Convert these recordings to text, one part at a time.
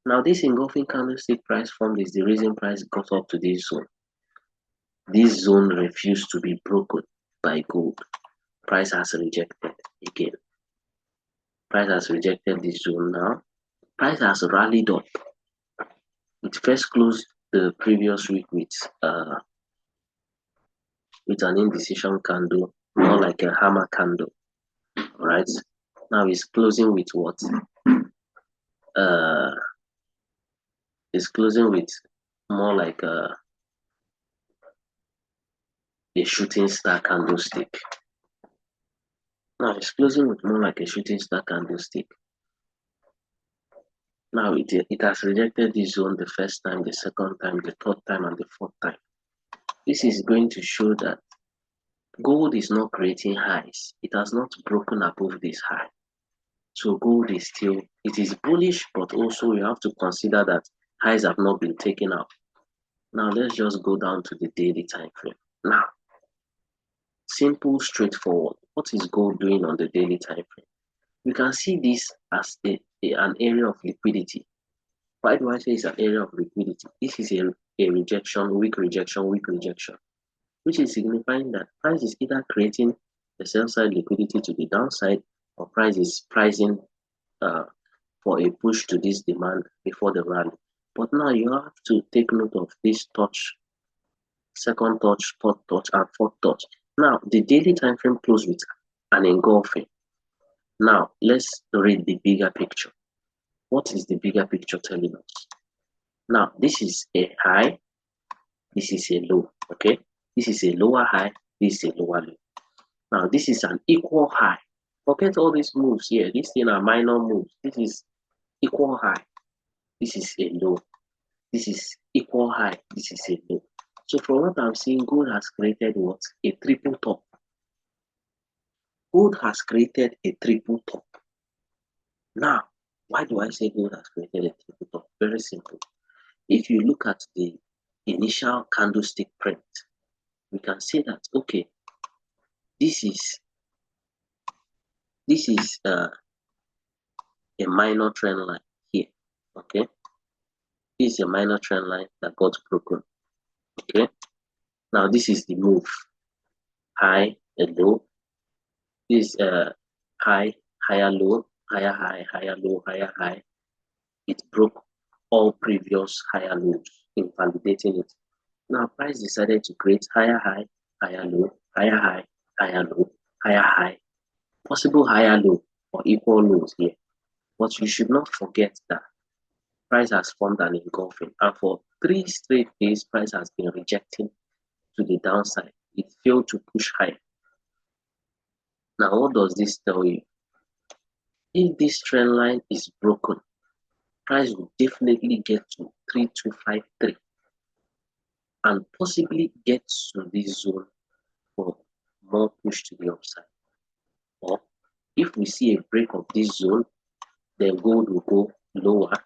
Now, this engulfing candlestick price formed is the reason price got up to this zone. This zone refused to be broken by gold. Price has rejected again. Price has rejected this zone now. Price has rallied up. It first closed the previous week with an indecision candle, more like a hammer candle. All right. Now it's closing with what? Uh, it's closing with more like a shooting star candlestick. Now it's closing with more like a shooting star candlestick. Now it has rejected this zone the first time, the second time, the third time, and the fourth time. This is going to show that gold is not creating highs. It has not broken above this high. So gold is still, it is bullish, but also you have to consider that highs have not been taken out. Now let's just go down to the daily time frame. Now, simple, straightforward. What is gold doing on the daily time frame? You can see this as an area of liquidity. Why do I say it's an area of liquidity? This is a rejection, weak rejection, weak rejection, which is signifying that price is either creating the sell side liquidity to the downside, or price is pricing for a push to this demand before the rally. But now you have to take note of this touch, second touch, third touch, and fourth touch. Now the daily time frame closed with an engulfing. Now let's read the bigger picture. What is the bigger picture telling us? Now this is a high, this is a low. Okay, this is a lower high, this is a lower low. Now this is an equal high. Forget all these moves here. These things are minor moves. This is equal high. This is a low. This is equal high. This is a low. So from what I'm seeing, gold has created what? A triple top. Gold has created a triple top. Now, why do I say gold has created a triple top? Very simple. If you look at the initial candlestick print, we can see that, okay, this is a minor trend line here. Okay, this is a minor trend line that got broken. Okay, now this is the move, high and low. This high, higher low, higher high, higher low, higher high. It broke all previous higher lows, invalidating it. Now price decided to create higher high, higher low, higher high, higher low, higher high, possible higher low or equal lows here. But you should not forget that price has formed an engulfing, and for 3 straight days, price has been rejecting to the downside. It failed to push higher. Now, what does this tell you? If this trend line is broken, price will definitely get to 3253 and possibly get to this zone for more push to the upside. Or if we see a break of this zone, then gold will go lower.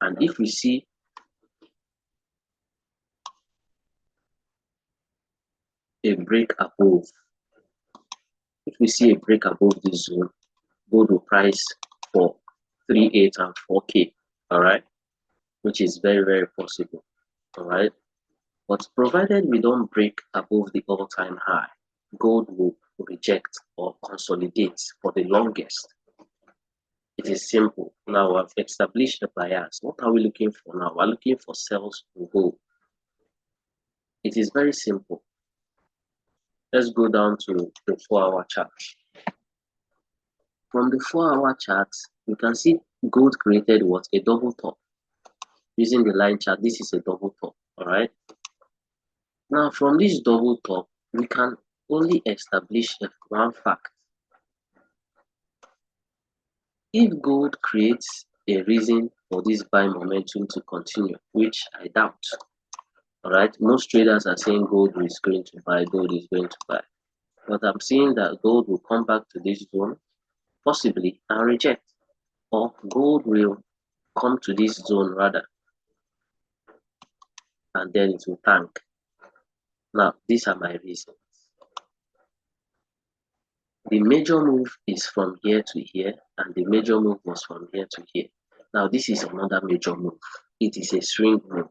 And if we see a break above, this zone, gold will price for 3.8 and 4K. All right, which is very, very possible. All right, but provided we don't break above the all-time high, gold will reject or consolidate for the longest. It is simple. Now I've established the bias. What are we looking for now? We're looking for sells to gold. It is very simple. Let's go down to the 4-hour chart. From the 4-hour chart, you can see gold created what? A double top. Using the line chart, this is a double top. All right. Now from this double top, we can only establish one fact. If gold creates a reason for this buy momentum to continue, which I doubt, all right, most traders are saying gold is going to buy, gold is going to buy, but I'm seeing that gold will come back to this zone, possibly, and reject, or gold will come to this zone rather, and then it will tank. Now, these are my reasons. The major move is from here to here, and the major move was from here to here. Now, this is another major move. It is a swing move.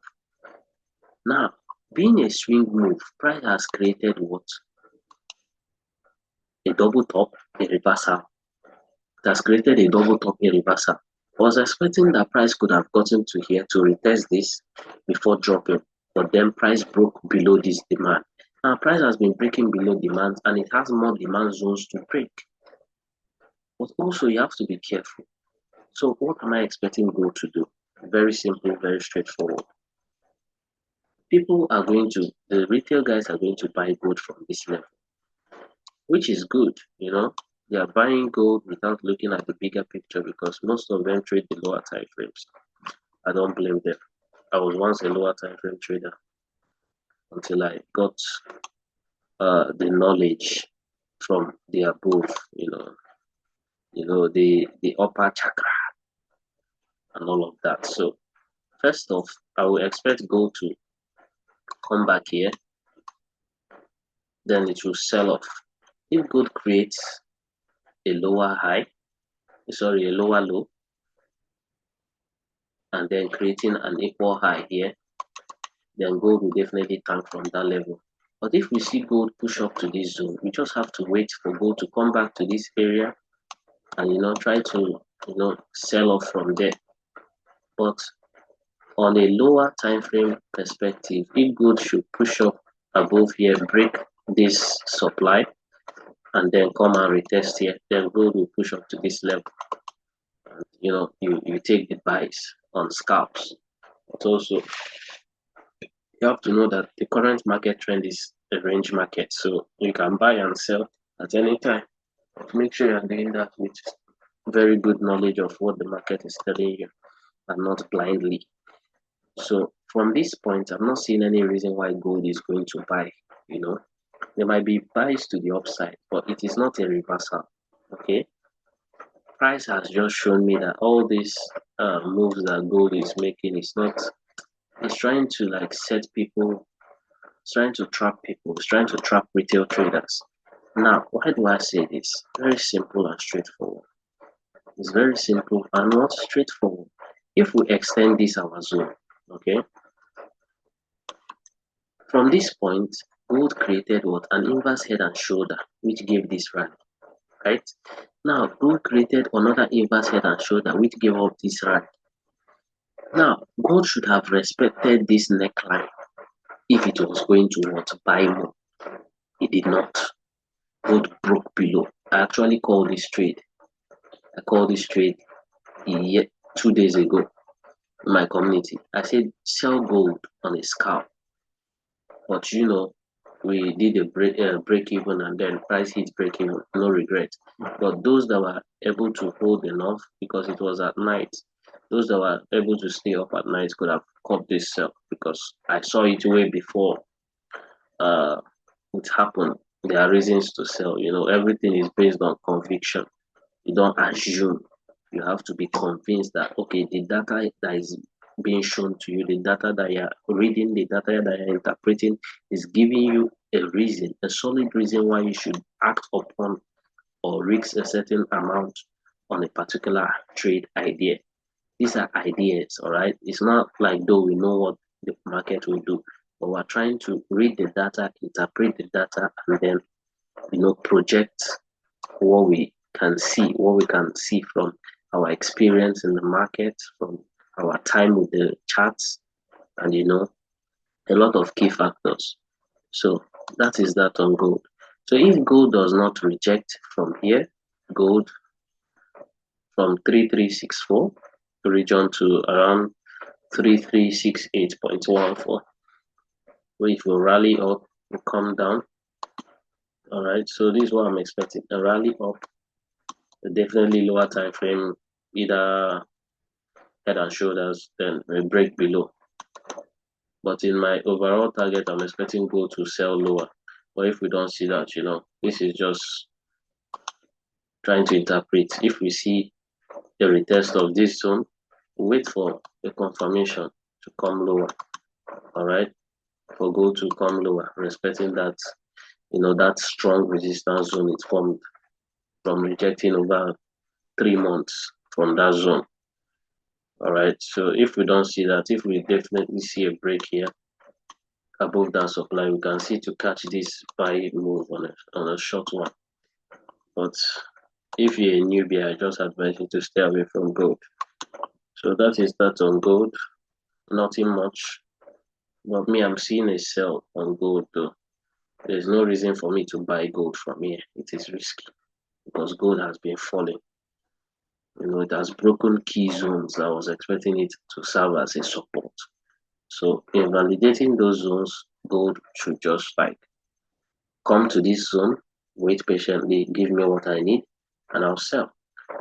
Now, being a swing move, price has created what? A double top, a reversal. It has created a double top, a reversal. I was expecting that price could have gotten to here to retest this before dropping, but then price broke below this demand. Now, price has been breaking below demand, and it has more demand zones to break. But also, you have to be careful. So, what am I expecting gold to do? Very simple, very straightforward. People are going to, the retail guys are going to buy gold from this level, which is good, They are buying gold without looking at the bigger picture because most of them trade the lower time frames. I don't blame them. I was once a lower time frame trader until I got the knowledge from the above, the upper chakra and all of that. So first off, I will expect gold to come back here, then it will sell off. If gold creates a lower low, and then creating an equal high here, then gold will definitely tank from that level. But if we see gold push up to this zone, we just have to wait for gold to come back to this area and try to sell off from there. But on a lower time frame perspective, if gold should push up above here, break this supply, and then come and retest here, then gold will push up to this level. And, you take the buys on scalps. But also, you have to know that the current market trend is a range market, so you can buy and sell at any time. Make sure you're doing that with very good knowledge of what the market is telling you and not blindly. So from this point, I'm not seeing any reason why gold is going to buy. There might be buys to the upside, but it is not a reversal. Okay, price has just shown me that all these moves that gold is making is not. It's trying to set people. It's trying to trap people. It's trying to trap retail traders. Now, why do I say this? Very simple and straightforward. It's very simple and not straightforward. If we extend this our zone, okay, from this point, gold created what? An inverse head and shoulder, which gave this rally, right? Now, gold created another inverse head and shoulder, which gave up this rally. Now, gold should have respected this neckline if it was going to buy more. It did not. Gold broke below. I actually called this trade. I called this trade 2 days ago in my community. I said sell gold on a scalp, but we did a break even and then price hit break even, no regret. But those that were able to hold enough because it was at night, those that were able to stay up at night could have caught this sell because I saw it way before it happened. There are reasons to sell. Everything is based on conviction. You don't assume. You have to be convinced that okay, the data that is being shown to you, the data that you're reading, the data that you're interpreting is giving you a reason, a solid reason why you should act upon or risk a certain amount on a particular trade idea. These are ideas, all right? It's not like though we know what the market will do, but we're trying to read the data, interpret the data, and then project what we can see from our experience in the market, from our time with the charts, and a lot of key factors. So that is that on gold. So if gold does not reject from here, gold from 3364 region to around 3368.14, which will rally up, will come down. All right, so this is what I'm expecting: a rally up, definitely lower time frame, either head and shoulders, then a break below. But in my overall target, I'm expecting gold to sell lower. But if we don't see that, this is just trying to interpret. If we see a retest of this zone, wait for a confirmation to come lower. All right, for gold to come lower, respecting that, that strong resistance zone it formed from rejecting over 3 months from that zone. All right, so if we don't see that, if we definitely see a break here above that supply, we can see to catch this buy move on a short one. But if you're a newbie, I just advise you to stay away from gold. So that is that on gold. Nothing much. But me, I'm seeing a sell on gold though. There's no reason for me to buy gold from here. It is risky because gold has been falling. It has broken key zones. I was expecting it to serve as a support. So in validating those zones, gold should just like come to this zone, wait patiently, give me what I need, and I'll sell.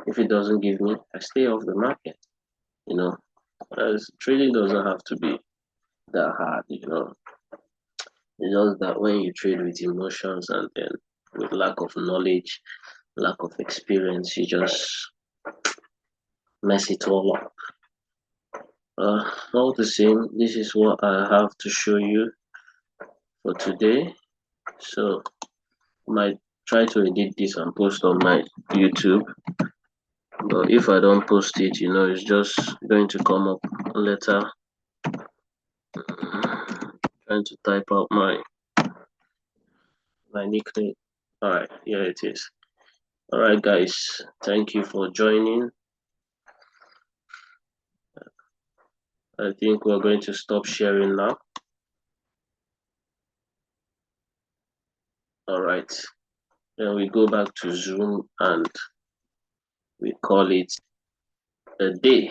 If it doesn't give me, I stay off the market. You know, as trading doesn't have to be that hard. It's just that when you trade with emotions and then with lack of knowledge, lack of experience, you just mess it all up. All the same, this is what I have to show you for today. So I might try to edit this and post on my YouTube. But if I don't post it, it's just going to come up later. Trying to type out my nickname. Alright, here it is. Alright guys, thank you for joining. I think we're going to stop sharing now. Alright, then we go back to Zoom and we call it a day.